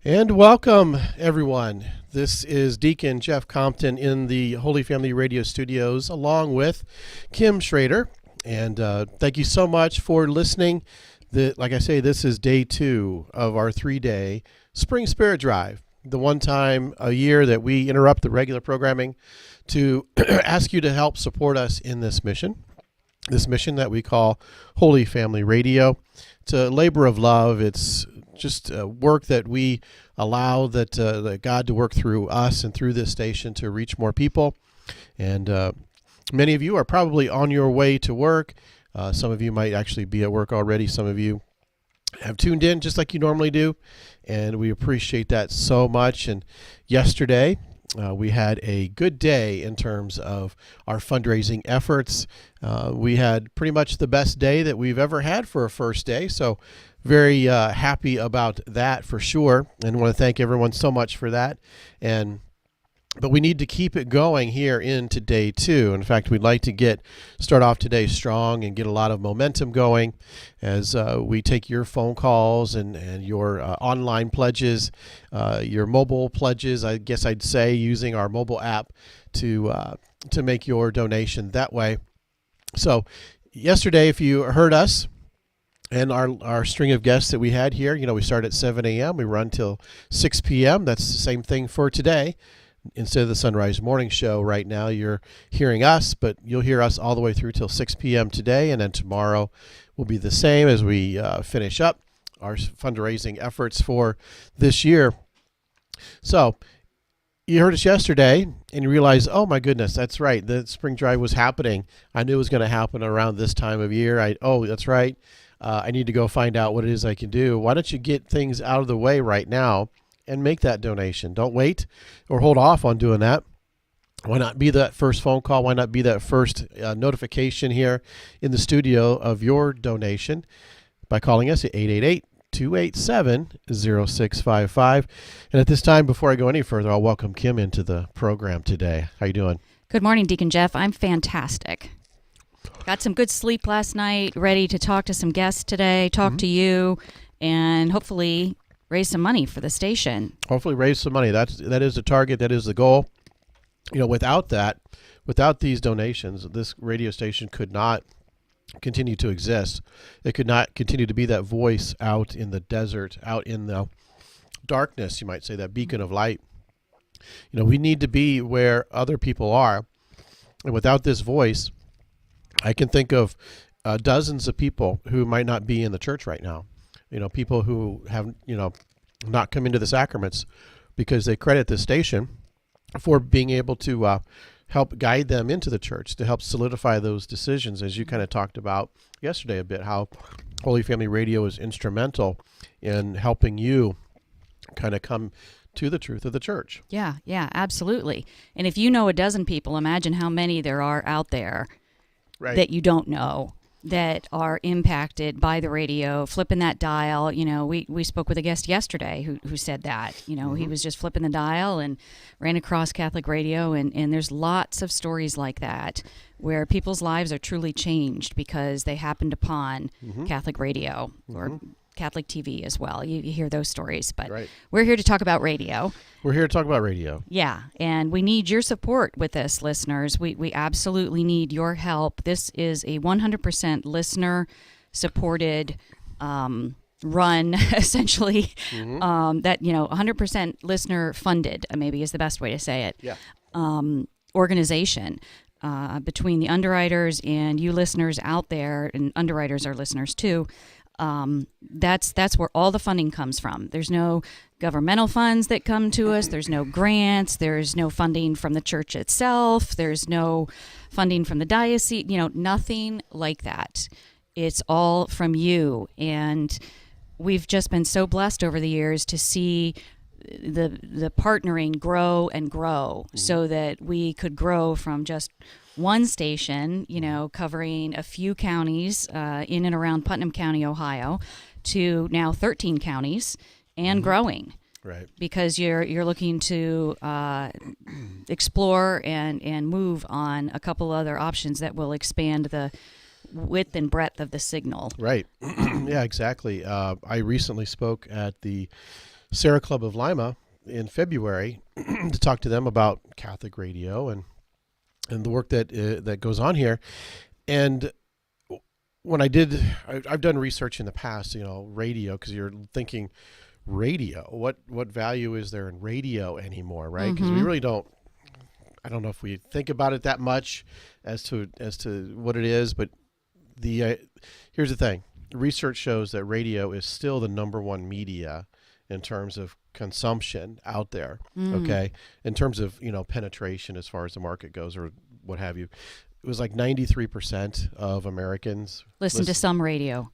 And welcome, everyone. This is Deacon Jeff Compton in the Holy Family Radio Studios, along with Kim Schrader. And thank you so much for listening. Like I say, this is day 2 of our 3-day Spring Spirit Drive, the one time a year that we interrupt the regular programming to ask you to help support us in this mission that we call Holy Family Radio. It's a labor of love. It's just work that we allow that God to work through us and through this station to reach more people. And many of you are probably on your way to work. Some of you might actually be at work already. Some of you have tuned in just like you normally do, and we appreciate that so much. And yesterday, we had a good day in terms of our fundraising efforts. We had pretty much the best day that we've ever had for a first day, so very happy about that for sure, and want to thank everyone so much for that. But we need to keep it going here into day 2. In fact, we'd like to start off today strong and get a lot of momentum going as we take your phone calls and your online pledges, your mobile pledges, I guess I'd say, using our mobile app to make your donation that way. So yesterday, if you heard us, and our string of guests that we had here, we start at 7 a.m., we run till 6 p.m. That's the same thing for today. Instead of the Sunrise Morning Show right now, you're hearing us, but you'll hear us all the way through till 6 p.m. today, and then tomorrow will be the same as we finish up our fundraising efforts for this year. So you heard us yesterday, and you realized, oh my goodness, that's right, the Spring Drive was happening. I knew it was going to happen around this time of year. That's right. I need to go find out what it is I can do. Why don't you get things out of the way right now and make that donation? Don't wait or hold off on doing that. Why not be that first phone call? Why not be that first notification here in the studio of your donation by calling us at 888-287-0655. And at this time, before I go any further, I'll welcome Kim into the program today. How you doing? Good morning, Deacon Jeff. I'm fantastic. Got some good sleep last night, ready to talk to some guests today, talk to you, and hopefully raise some money for the station. Hopefully raise some money. That is the target. That is the goal. Without these donations, this radio station could not continue to exist. It could not continue to be that voice out in the desert, out in the darkness, you might say, that beacon of light. We need to be where other people are. And without this voice, I can think of dozens of people who might not be in the church right now. People who have, not come into the sacraments because they credit this station for being able to help guide them into the church, to help solidify those decisions, as you kind of talked about yesterday a bit, how Holy Family Radio is instrumental in helping you kind of come to the truth of the church. Yeah, absolutely. And if you know a dozen people, imagine how many there are out there that you don't know, that are impacted by the radio, flipping that dial. We spoke with a guest yesterday who said that, he was just flipping the dial and ran across Catholic radio. And there's lots of stories like that where people's lives are truly changed because they happened upon Catholic radio or Catholic TV as well. You hear those stories, but we're here to talk about radio. We're here to talk about radio. Yeah, and we need your support with this, listeners. We absolutely need your help. This is a 100% listener-supported run, essentially, that, 100% listener-funded, maybe is the best way to say it, organization. Between the underwriters and you listeners out there, and underwriters are listeners too, that's where all the funding comes from. There's no governmental funds that come to us. There's no grants. There's no funding from the church itself. There's no funding from the diocese, nothing like that. It's all from you. And we've just been so blessed over the years to see the partnering grow and grow so that we could grow from just one station, covering a few counties in and around Putnam County, Ohio, to now 13 counties and growing. Right. Because you're looking to explore and move on a couple other options that will expand the width and breadth of the signal. Right. Yeah, exactly. I recently spoke at the Sierra Club of Lima in February to talk to them about Catholic radio and the work that goes on here. And when I've done research in the past, radio, because you're thinking radio, what value is there in radio anymore, right? Because we really don't. I don't know if we think about it that much as to what it is, but here's the thing: research shows that radio is still the number one media in terms of consumption out there. Okay, in terms of penetration as far as the market goes, or what have you. It was like 93% of Americans listen to some radio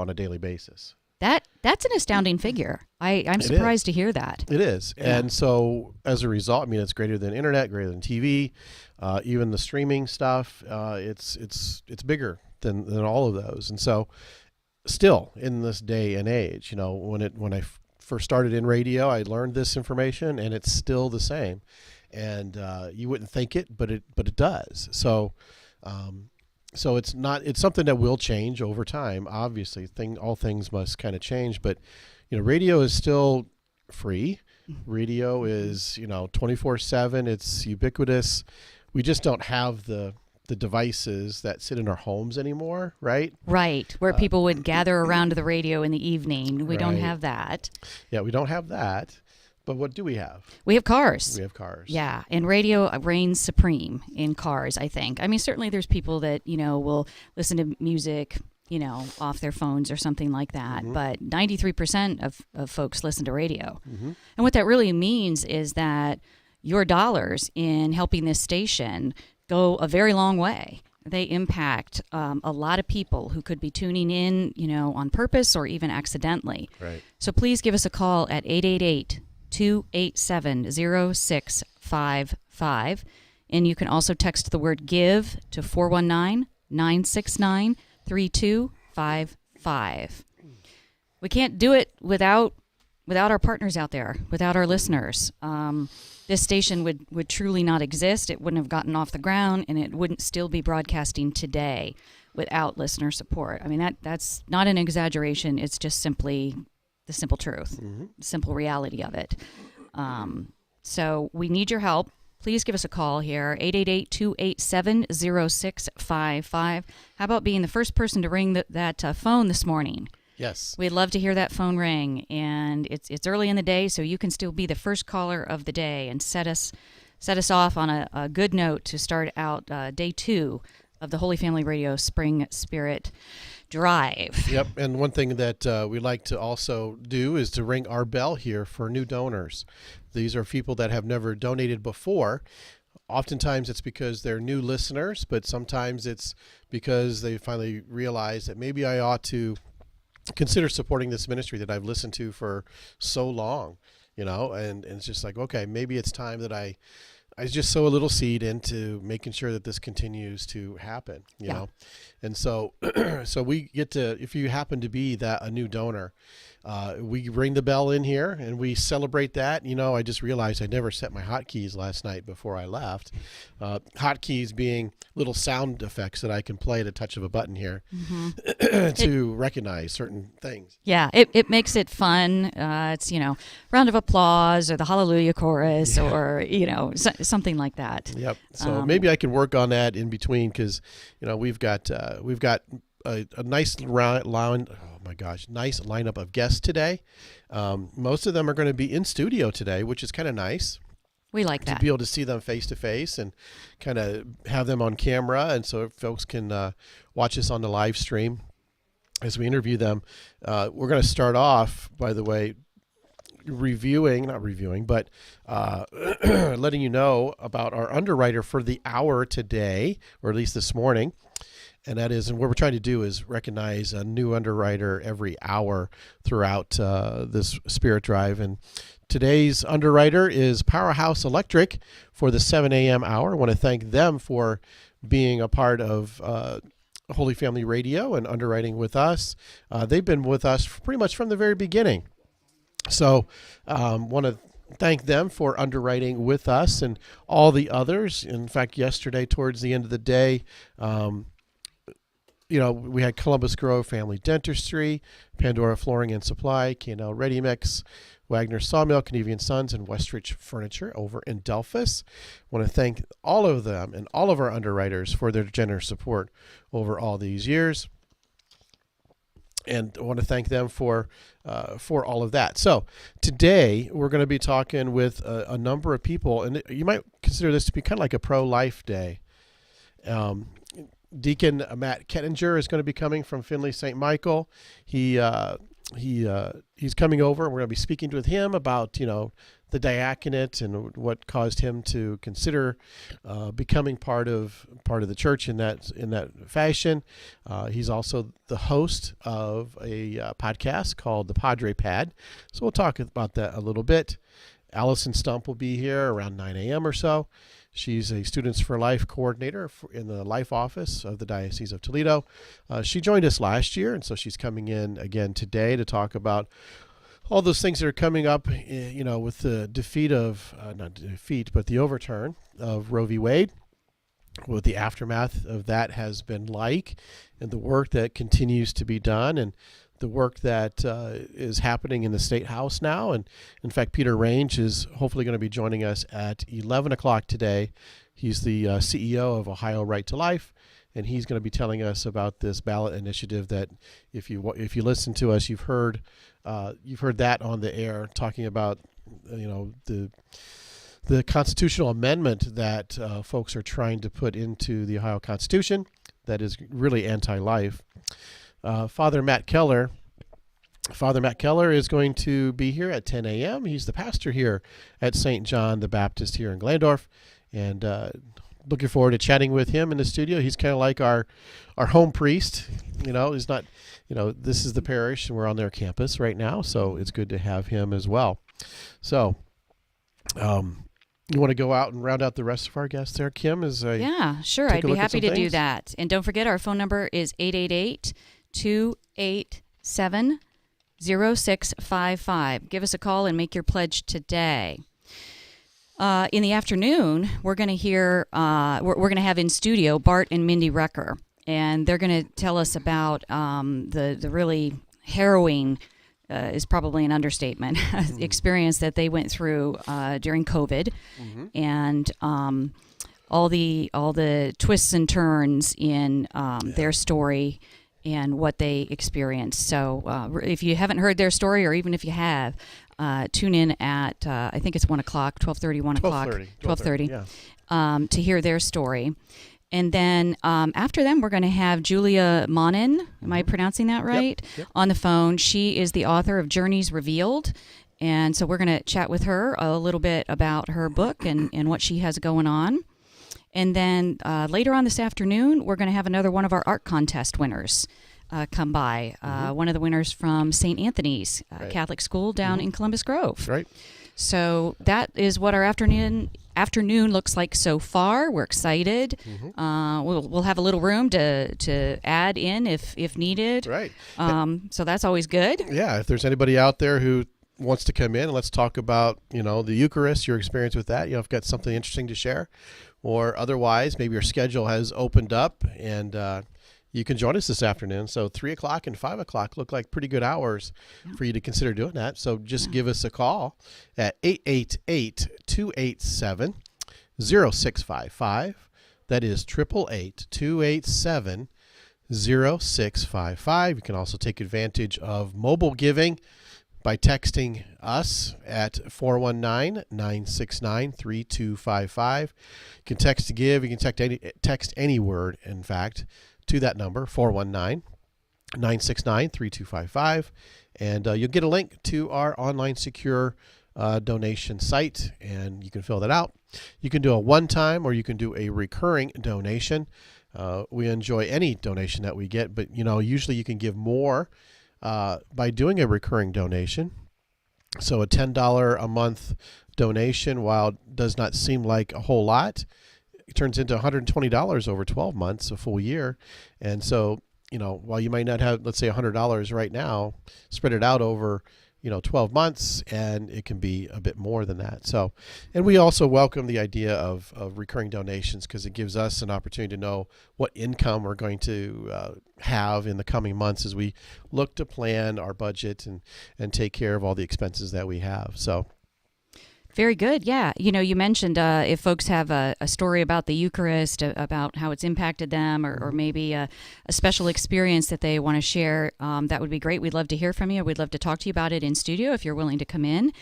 on a daily basis. That's an astounding figure. I'm surprised to hear that. It is. Yeah. And so as a result, it's greater than internet, greater than TV, even the streaming stuff. It's bigger than all of those. And so still in this day and age, when I first started in radio, I learned this information, and it's still the same. And you wouldn't think it, but it does. So it's something that will change over time. Obviously, all things must kind of change, but radio is still free. Radio is 24/7. It's ubiquitous. We just don't have the devices that sit in our homes anymore, right? Right, where people would gather around the radio in the evening. We don't have that. Yeah, we don't have that. But what do we have? We have cars. We have cars. Yeah, and radio reigns supreme in cars, I think. I mean, certainly there's people that, will listen to music, off their phones or something like that. But 93% of folks listen to radio. And what that really means is that your dollars in helping this station go a very long way. They impact a lot of people who could be tuning in, on purpose or even accidentally. Right. So please give us a call at 888-287-0655. And you can also text the word GIVE to 419-969-3255. We can't do it without our partners out there, without our listeners. This station would truly not exist. It wouldn't have gotten off the ground, and it wouldn't still be broadcasting today without listener support. I mean, that's not an exaggeration. It's just simply the simple truth, the simple reality of it. So we need your help. Please give us a call here, 888-287-0655. How about being the first person to ring that phone this morning? Yes. We'd love to hear that phone ring, and it's early in the day, so you can still be the first caller of the day and set us off on a good note to start out day 2 of the Holy Family Radio Spring Spirit Drive. Yep, and one thing that we like to also do is to ring our bell here for new donors. These are people that have never donated before. Oftentimes it's because they're new listeners, but sometimes it's because they finally realize that maybe I ought to consider supporting this ministry that I've listened to for so long, and it's just like, okay, maybe it's time that I just sow a little seed into making sure that this continues to happen, you know? And so, we get to, if you happen to be a new donor, we ring the bell in here and we celebrate that. I just realized I never set my hotkeys last night before I left. Hotkeys being little sound effects that I can play at a touch of a button here to recognize certain things. Yeah, it makes it fun. It's, round of applause or the hallelujah chorus or, something like that. Yep. So maybe I can work on that in between because, we've got a nice line. Oh my gosh, nice lineup of guests today. Most of them are going to be in studio today, which is kind of nice. We like that. To be able to see them face to face and kind of have them on camera, and so folks can watch us on the live stream as we interview them. We're going to start off, by the way, not reviewing, but letting you know about our underwriter for the hour today, or at least this morning. And that is, and what we're trying to do is recognize a new underwriter every hour throughout this Spirit Drive. And today's underwriter is Powerhouse Electric for the 7 a.m. hour. I want to thank them for being a part of Holy Family Radio and underwriting with us. They've been with us pretty much from the very beginning. So want to thank them for underwriting with us and all the others. In fact, yesterday, towards the end of the day, we had Columbus Grove Family Dentistry, Pandora Flooring and Supply, K&L Ready Mix, Wagner Sawmill, Knievel & Sons, and Westridge Furniture over in Delphus. I want to thank all of them and all of our underwriters for their generous support over all these years. And I want to thank them for all of that. So today we're going to be talking with a number of people, and you might consider this to be kind of like a pro-life day. Deacon Matt Kettinger is going to be coming from Findlay St. Michael. He's coming over, and we're going to be speaking with him about the diaconate and what caused him to consider becoming part of the church in that fashion. He's also the host of a podcast called the Padre Pad, so we'll talk about that a little bit. Allison Stump will be here around 9 a.m. or so. She's a Students for Life coordinator in the Life Office of the Diocese of Toledo. She joined us last year, and so she's coming in again today to talk about all those things that are coming up, with the the overturn of Roe v. Wade, what the aftermath of that has been like, and the work that continues to be done, and the work that is happening in the State House now. And in fact, Peter Range is hopefully going to be joining us at 11 o'clock today. He's the CEO of Ohio Right to Life, and he's going to be telling us about this ballot initiative that, if you listen to us, you've heard that on the air, talking about the constitutional amendment that folks are trying to put into the Ohio Constitution that is really anti-life. Father Matt Keller is going to be here at 10 a.m. He's the pastor here at St. John the Baptist here in Glandorf, and looking forward to chatting with him in the studio. He's kind of like our home priest. He's not, this is the parish, and we're on their campus right now, so it's good to have him as well. So, you want to go out and round out the rest of our guests there, Kim? Yeah, sure. I'd be happy to do that. And don't forget, our phone number is 888-287-0655. Give us a call and make your pledge today. In the afternoon, we're going to hear, we're going to have in studio Bart and Mindy Recker, and they're going to tell us about the really harrowing, is probably an understatement, experience that they went through during COVID, and all the twists and turns in their story and what they experienced. So if you haven't heard their story, or even if you have, tune in at, I think it's 1 o'clock, 12:30, 1 o'clock, 12:30, to hear their story. And then after them, we're going to have Julia Monin, am I pronouncing that right? Yep. On the phone. She is the author of Journeys Revealed. And so we're going to chat with her a little bit about her book and what she has going on. And then later on this afternoon, we're going to have another one of our art contest winners come by. One of the winners from St. Anthony's Catholic School down in Columbus Grove. Right. So that is what our afternoon looks like so far. We're excited. We'll have a little room to add in if needed. Right. So that's always good. Yeah. If there's anybody out there who wants to come in, let's talk about the Eucharist, your experience with that. If you've got something interesting to share, or otherwise maybe your schedule has opened up and you can join us this afternoon. So 3 o'clock and 5 o'clock look like pretty good hours for you to consider doing that. So just give us a call at 888-287-0655. That is 888-287-0655. You can also take advantage of mobile giving by texting us at 419-969-3255. You can text to give. You can text any word, in fact, to that number, 419-969-3255. And you'll get a link to our online secure donation site, and you can fill that out. You can do a one-time or you can do a recurring donation. We enjoy any donation that we get, but usually you can give more by doing a recurring donation. So a $10 a month donation, while it does not seem like a whole lot, it turns into $120 over 12 months, a full year. And so, while you might not have, let's say, $100 right now, spread it out over, 12 months, and it can be a bit more than that. So, and we also welcome the idea of recurring donations, because it gives us an opportunity to know what income we're going to have in the coming months as we look to plan our budget and take care of all the expenses that we have. So. Very good. Yeah. You mentioned if folks have a story about the Eucharist, about how it's impacted them, or maybe a special experience that they want to share, that would be great. We'd love to hear from you. We'd love to talk to you about it in studio if you're willing to come in.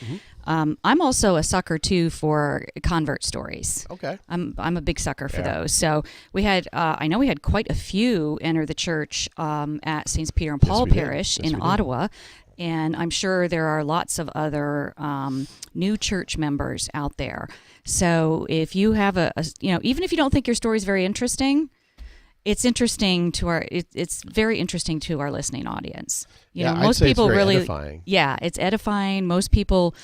I'm also a sucker, too, for convert stories. Okay. I'm a big sucker for those. So we had, I know we had quite a few enter the church at St. Peter and Paul Parish in Ottawa. And I'm sure there are lots of other new church members out there. So if you have even if you don't think your story is very interesting, it's interesting to it's very interesting to our listening audience. Most people it's very edifying. Yeah, it's edifying. Most people,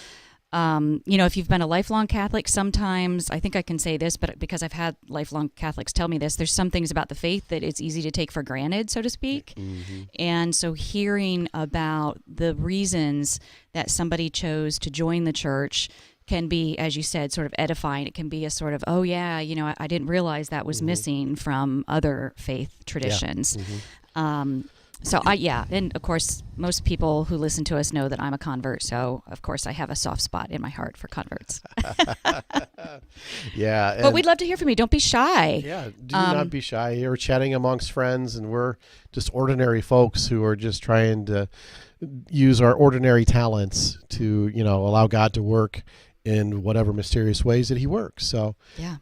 if you've been a lifelong Catholic, sometimes, I think I can say this, but because I've had lifelong Catholics tell me this, there's some things about the faith that it's easy to take for granted, so to speak. Mm-hmm. And so hearing about the reasons that somebody chose to join the church can be, as you said, sort of edifying. It can be a sort of, oh yeah, I didn't realize that was missing from other faith traditions. Yeah. Mm-hmm. And of course, most people who listen to us know that I'm a convert, so of course I have a soft spot in my heart for converts. Yeah. But we'd love to hear from you. Don't be shy. Yeah, do not be shy. You're chatting amongst friends, and we're just ordinary folks who are just trying to use our ordinary talents to, allow God to work in whatever mysterious ways that he works. So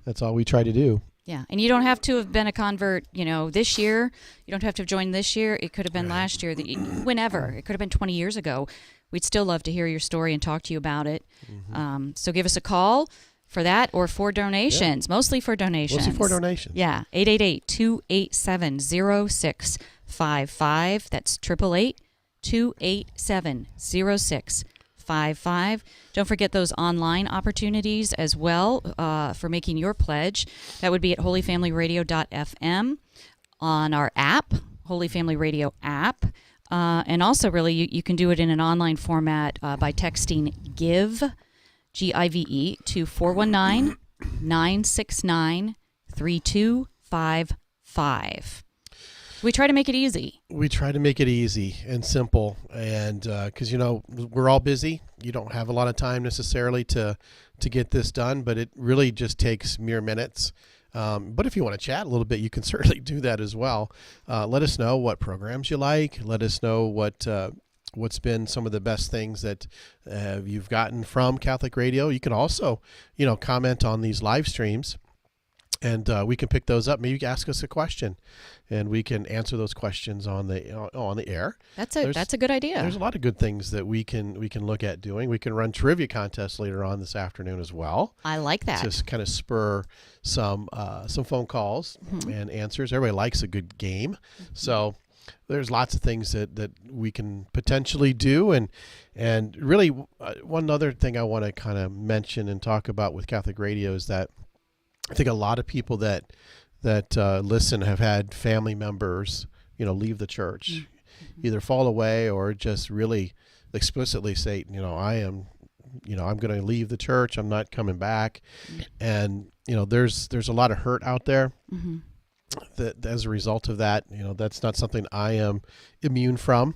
that's all we try to do. Yeah, and you don't have to have been a convert, this year. You don't have to have joined this year. It could have been last year, whenever. It could have been 20 years ago. We'd still love to hear your story and talk to you about it. Mm-hmm. So give us a call for that or for donations, mostly for donations. Mostly for donations. Yeah, 888-287-0655. That's 888-287-0655. Don't forget those online opportunities as well for making your pledge. That would be at holyfamilyradio.fm, on our app, Holy Family Radio app. And also, really, you can do it in an online format by texting GIVE, G-I-V-E, to 419-969-3255. We try to make it easy. We try to make it easy and simple, and because we're all busy. You don't have a lot of time necessarily to get this done, but it really just takes mere minutes. But if you want to chat a little bit, you can certainly do that as well. Let us know what programs you like. Let us know what's been some of the best things that you've gotten from Catholic Radio. You can also, comment on these live streams. And we can pick those up. Maybe you can ask us a question, and we can answer those questions on the air. That's a good idea. There's a lot of good things that we can look at doing. We can run trivia contests later on this afternoon as well. I like that. Just kind of spur some phone calls and answers. Everybody likes a good game, so there's lots of things that we can potentially do. And really, one other thing I want to kind of mention and talk about with Catholic Radio is that I think a lot of people that listen have had family members, leave the church, either fall away or just really explicitly say, I'm going to leave the church. I'm not coming back. And, there's a lot of hurt out there that as a result of that, that's not something I am immune from.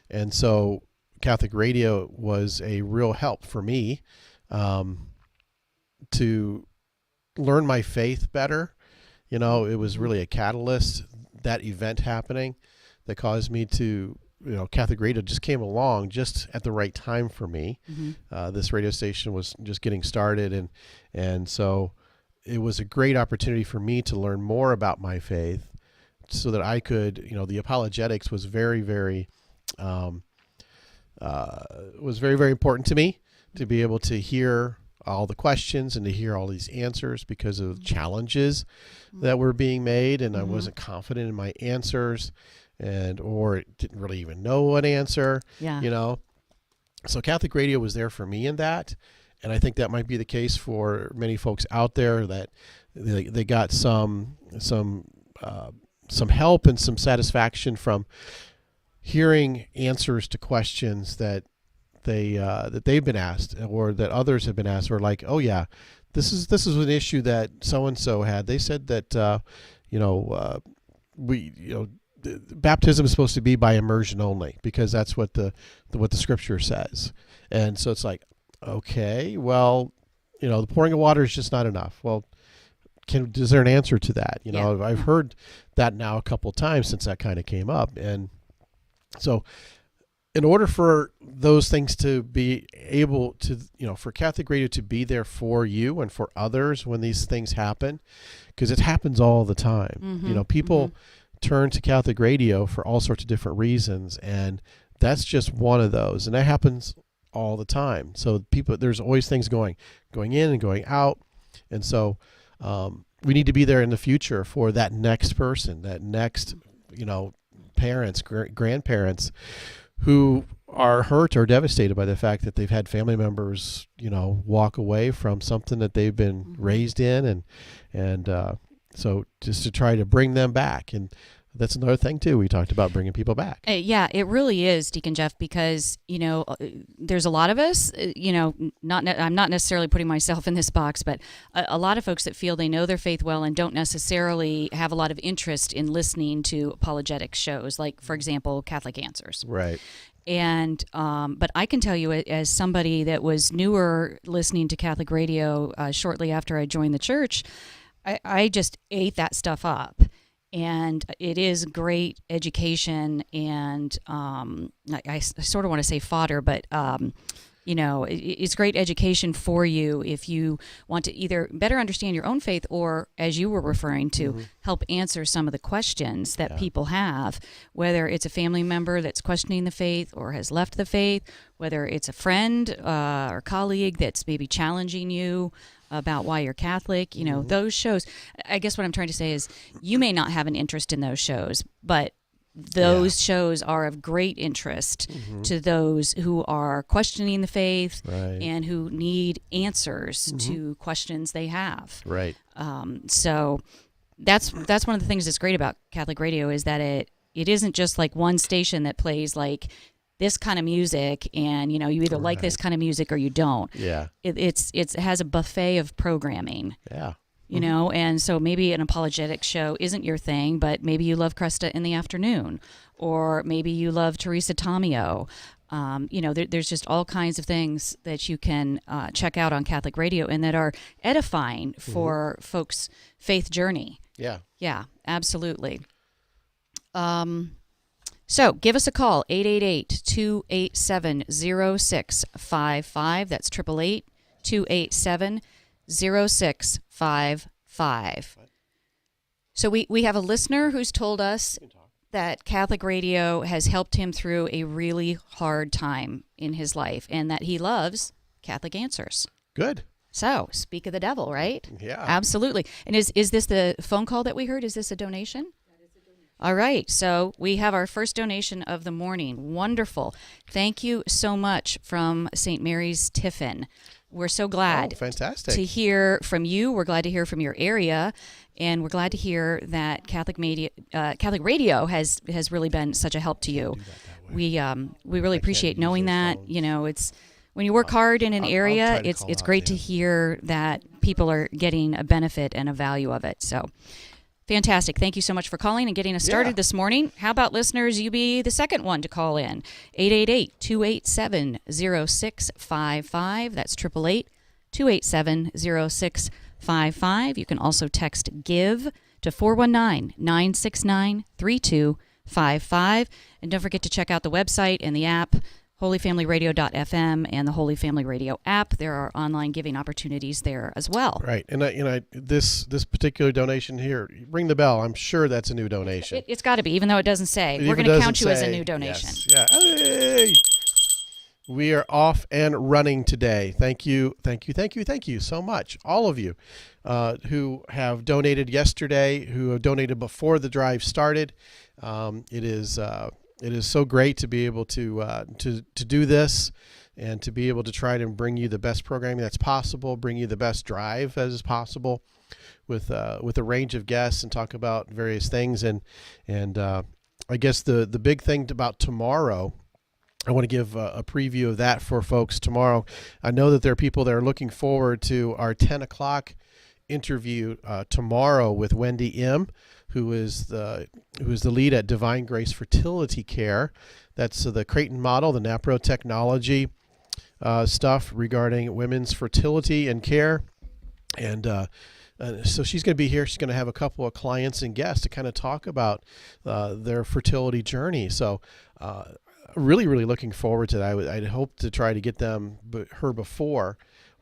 And so Catholic Radio was a real help for me to learn my faith better. It was really a catalyst, that event happening, that caused me to, Catholic Radio just came along just at the right time for me. This radio station was just getting started, and so it was a great opportunity for me to learn more about my faith so that I could, the apologetics was very, very important to me, to be able to hear all the questions and to hear all these answers because of challenges that were being made, and I wasn't confident in my answers, or didn't really even know an answer. So Catholic Radio was there for me in that, and I think that might be the case for many folks out there, that they got some help and some satisfaction from hearing answers to questions that that they've been asked, or that others have been asked, or like, oh yeah, this is an issue that so and so had. They said that baptism is supposed to be by immersion only, because that's what the scripture says. And so it's like, okay, well, the pouring of water is just not enough. Well, is there an answer to that? I've heard that now a couple of times since that kind of came up. And so in order for those things to be able to, for Catholic Radio to be there for you and for others when these things happen, because it happens all the time. Mm-hmm. People turn to Catholic Radio for all sorts of different reasons, and that's just one of those. And that happens all the time. So there's always things going in and going out. And so we need to be there in the future for that next person, that next, parents, grandparents who are hurt or devastated by the fact that they've had family members, walk away from something that they've been raised in. And so just to try to bring them back. And that's another thing too. We talked about bringing people back. Yeah, it really is, Deacon Jeff, because, there's a lot of us, I'm not necessarily putting myself in this box, but a lot of folks that feel they know their faith well and don't necessarily have a lot of interest in listening to apologetic shows, like, for example, Catholic Answers. Right. And but I can tell you, as somebody that was newer listening to Catholic radio shortly after I joined the church, I just ate that stuff up. And it is great education, and I sort of want to say fodder, but it's great education for you if you want to either better understand your own faith, or, as you were referring to, help answer some of the questions that people have, whether it's a family member that's questioning the faith or has left the faith, whether it's a friend or colleague that's maybe challenging you about why you're Catholic. Those shows, I guess what I'm trying to say is, you may not have an interest in those shows, but those shows are of great interest to those who are questioning the faith, and who need answers to questions they have. Right. So that's one of the things that's great about Catholic radio, is that it isn't just like one station that plays like this kind of music, and you either like this kind of music or you don't. Yeah. It has a buffet of programming. Yeah. And so maybe an apologetic show isn't your thing, but maybe you love Cresta in the afternoon, or maybe you love Teresa Tomeo. There's just all kinds of things that you can check out on Catholic radio, and that are edifying for folks' faith journey. Yeah. Yeah, absolutely. So give us a call, 888-287-0655. That's 888-287-0655. So we have a listener who's told us that Catholic radio has helped him through a really hard time in his life, and that he loves Catholic Answers. Good. So, speak of the devil, right? Yeah. Absolutely. And is this the phone call that we heard? Is this a donation? All right, so we have our first donation of the morning. Wonderful. Thank you so much from St. Mary's Tiffin. We're so glad fantastic. to hear from you. We're glad to hear from your area, and we're glad to hear that Catholic radio has really been such a help to you. We really appreciate knowing that. It's when you work hard in an area, it's great to hear that people are getting a benefit and a value of it. So fantastic. Thank you so much for calling and getting us started this morning. How about, listeners, you be the second one to call in? 888-287-0655. That's 888-287-0655. You can also text GIVE to 419-969-3255. And don't forget to check out the website and the app, holyfamilyradio.fm, and the Holy Family Radio app. There are online giving opportunities there as well. Right. And this particular donation here, ring the bell. I'm sure that's a new donation. It's got to be, even though it doesn't say. We're going to count you as a new donation. Yes. Yeah. Hey! We are off and running today. Thank you so much, all of you who have donated yesterday, who have donated before the drive started. It is so great to be able to do this, and to be able to try to bring you the best programming that's possible, bring you the best drive as is possible, with a range of guests, and talk about various things. And I guess the big thing about tomorrow I want to give a preview of that for folks tomorrow. I know that there are people that are looking forward to our 10 o'clock interview tomorrow with Wendy M., who is the lead at Divine Grace Fertility Care. That's the Creighton model, the NAPRO technology stuff regarding women's fertility and care. And so she's going to be here. She's going to have a couple of clients and guests to kind of talk about their fertility journey. So really, really looking forward to that. I'd hope to try to get her before,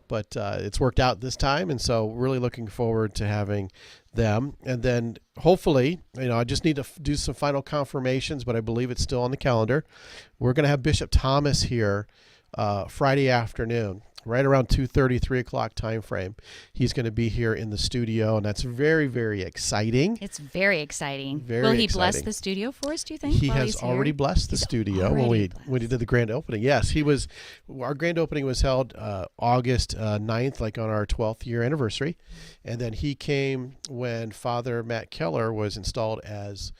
but it's worked out this time. And so really looking forward to having them. And then hopefully, I just need to do some final confirmations, but I believe it's still on the calendar. We're going to have Bishop Thomas here Friday afternoon, right around 2:30, 3 o'clock time frame. He's going to be here in the studio, and that's very, very exciting. It's very exciting. Very Will he exciting. bless the studio for us, do you think? He while has he's here? already blessed the studio when he did the grand opening. Yes, our grand opening was held August 9th, like on our 12th year anniversary. And then he came when Father Matt Keller was installed as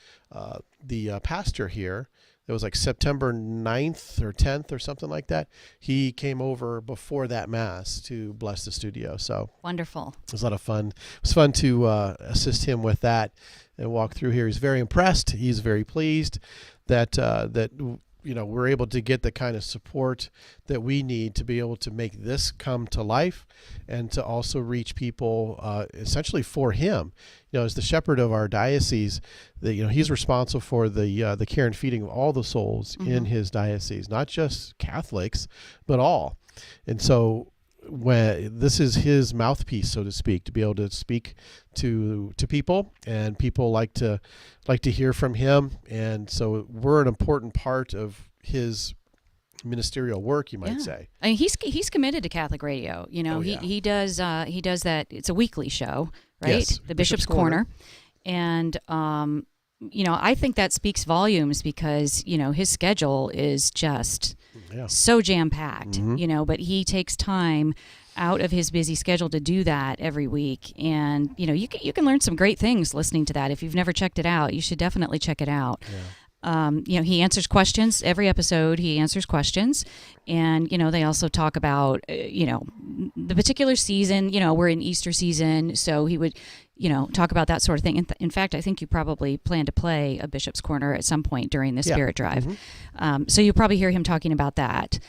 the pastor here. It was like September 9th or 10th or something like that. He came over before that Mass to bless the studio. So wonderful. It was a lot of fun. It was fun to assist him with that and walk through here. He's very impressed. He's very pleased that we're able to get the kind of support that we need to be able to make this come to life and to also reach people essentially for him. As the shepherd of our diocese, he's responsible for the care and feeding of all the souls in his diocese, not just Catholics, but all. And so when this is his mouthpiece, so to speak, to be able to speak to people, and people like to hear from him. And so we're an important part of his ministerial work, you might say. I mean, he's committed to Catholic radio. He does that. It's a weekly show, right? Yes, the Bishop's Corner. And I think that speaks volumes because his schedule is just so jam-packed. But he takes time out of his busy schedule to do that every week. And you can learn some great things listening to that. If you've never checked it out, you should definitely check it out. He answers questions every episode. He answers questions, and they also talk about the particular season. We're in Easter season, so he would talk about that sort of thing. In fact, I think you probably plan to play a Bishop's Corner at some point during the Spirit Drive. So you'll probably hear him talking about that.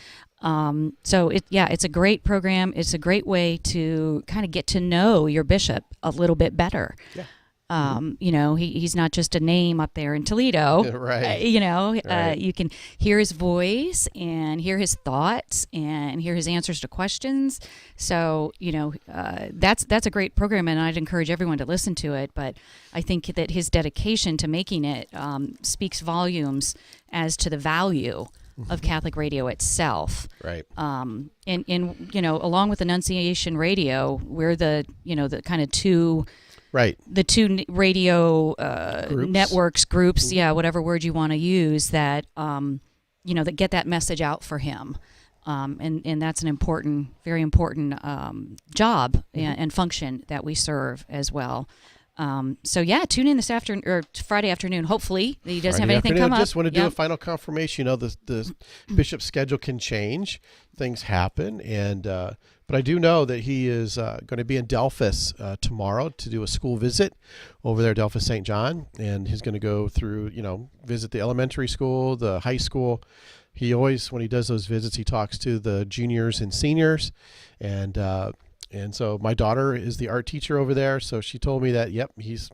So it's a great program. It's a great way to kind of get to know your bishop a little bit better. He's not just a name up there in Toledo. Right. You can hear his voice and hear his thoughts and hear his answers to questions. So, that's a great program, and I'd encourage everyone to listen to it. But I think that his dedication to making it speaks volumes as to the value of Catholic radio itself. Right. And along with Annunciation Radio, we're the kind of two. Right. The two radio groups, whatever word you want to use, that that get that message out for him, and that's an important, very important job and function that we serve as well. Tune in this afternoon or Friday afternoon. Hopefully, he doesn't have anything come up. Just want to do a final confirmation. The bishop's schedule can change, things happen, and but I do know that he is going to be in Delphos tomorrow to do a school visit over there at Delphos St. John, and he's going to go through, visit the elementary school, the high school. He always, when he does those visits, he talks to the juniors and seniors, and so my daughter is the art teacher over there, so she told me that, he's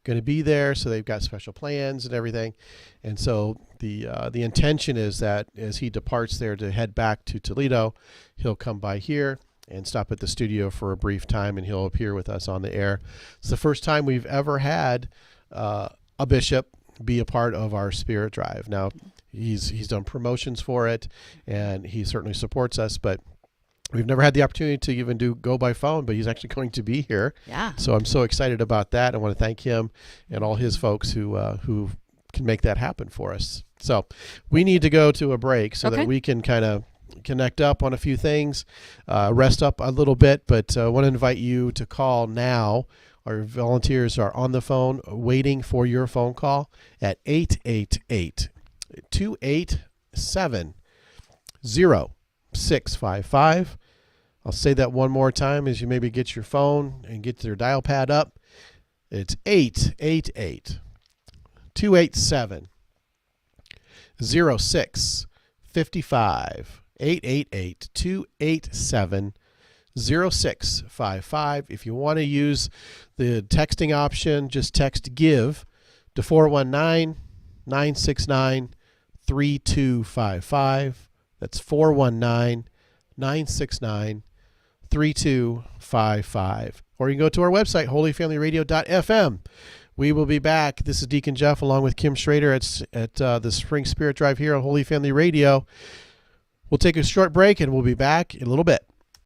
going to be there, so they've got special plans and everything. And so the intention is that as he departs there to head back to Toledo, he'll come by here and stop at the studio for a brief time, and he'll appear with us on the air. It's the first time we've ever had a bishop be a part of our Spirit Drive. Now, he's done promotions for it, and he certainly supports us, but we've never had the opportunity to even go by phone, but he's actually going to be here. Yeah. So I'm so excited about that. I want to thank him and all his folks who can make that happen for us. So we need to go to a break so that we can kind of connect up on a few things, rest up a little bit, but I want to invite you to call now. Our volunteers are on the phone waiting for your phone call at 888-287 0655. I'll say that one more time as you maybe get your phone and get your dial pad up. It's 888 287 0655. 888 287 0655. If you want to use the texting option, just text GIVE to 419 969 3255. That's 419 969 3255. Or you can go to our website, holyfamilyradio.fm. We will be back. This is Deacon Jeff along with Kim Schrader at the Spring Spirit Drive here on Holy Family Radio. We'll take a short break and we'll be back in a little bit.